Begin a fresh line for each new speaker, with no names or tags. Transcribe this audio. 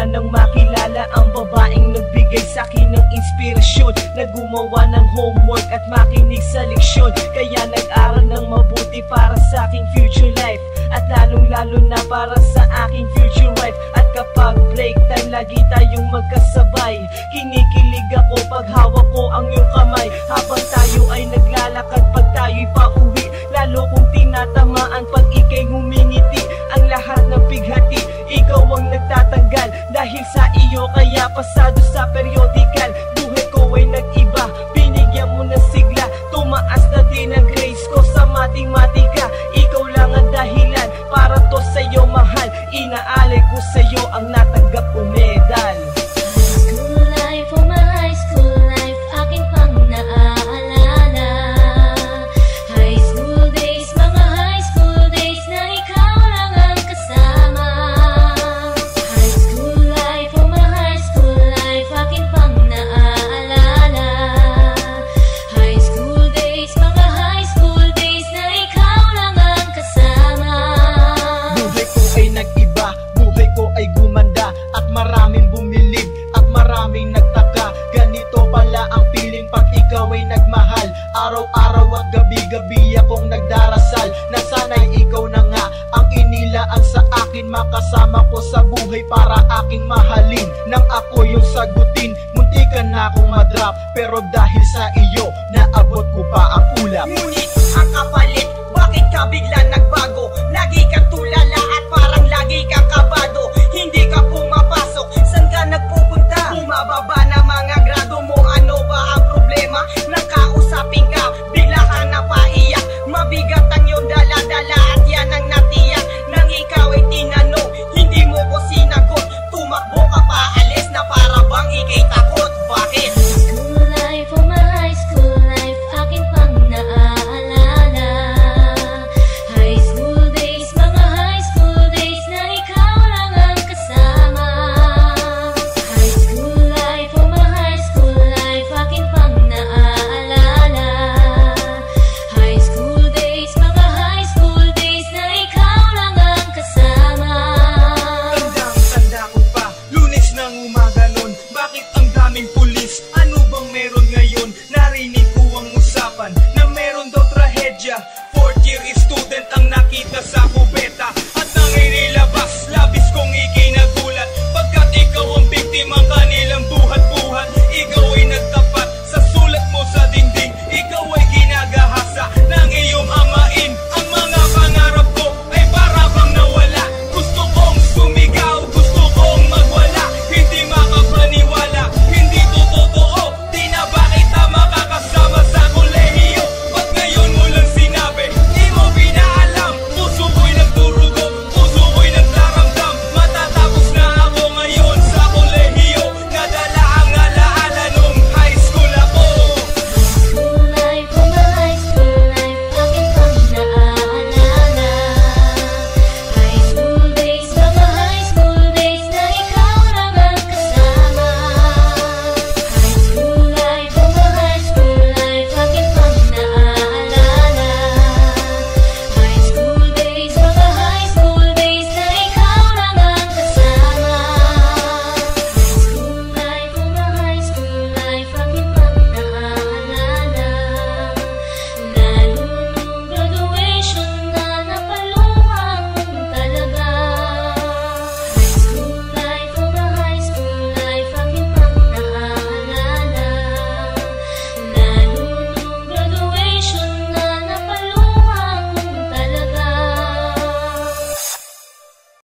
na nang makilala ang babaeng nagbigay sa'kin ng inspirasyon, na gumawa ng homework at makinig sa leksyon. Kaya nag-aral ng mabuti para sa aking future life, at lalong-lalo na para sa aking future wife. At kapag break time, lagi tayong magkasabay. Kinikilig ako pag hawak ko ang iyong kamay, habang tayo ay naglalakad pag tayo'y pauwi. Lalo kong tinatamaan pag ika'y ngumingiti. Ang lahat ng bighati, ikaw ang nagtatanggal. Dahil sa iyo kaya pasado sa periodical. Buhay ko ay nag-iba, binigyan mo ng sigla. Tumaas na din ang grades ko sa matematika. Ikaw lang ang dahilan para to sa'yo mahal. Inaalay ko sa'yo ang natanggap kong medal.
Araw-araw at gabi-gabi akong nagdarasal na sana'y ikaw na nga ang inilaan sa akin. Makasama ko sa buhay para aking mahalin. Nang ako yung sagutin, muntikan na akong madrop, pero dahil sa iyo, naabot ko pa ang ulap.
Ngunit ang kapalit, bakit ka bigla nagbago? Lagi kang tulala at parang lagi kang kabado. Hindi ka pumapasok, saan ka nagpupunta? Bumababa na mga grado mo, ano ba ang problema? Nakausapin ka, bigla ka napaiyak. Mabigat ang iyong dala-dala at yan ang natiyak. Nang ikaw ay tinanong, hindi mo ko sinagot. Tumakbo ka pa, alis na para bang ikay takot. Bakit?
School life, oh my high school life, akin pang naaalala. High school days, mga high school days na ikaw lang ang kasama. High school life, oh my high school life, akin pang naaalala. High school days, mga high school days na ikaw lang ang kasama.
Tandang-tanda ko pa, Lunes ng umaga nun. Bakit ang daming pulis? Ano bang meron ngayon? Narinig ko ang usapan na meron daw trahedya. Fourth year student ang nakita sa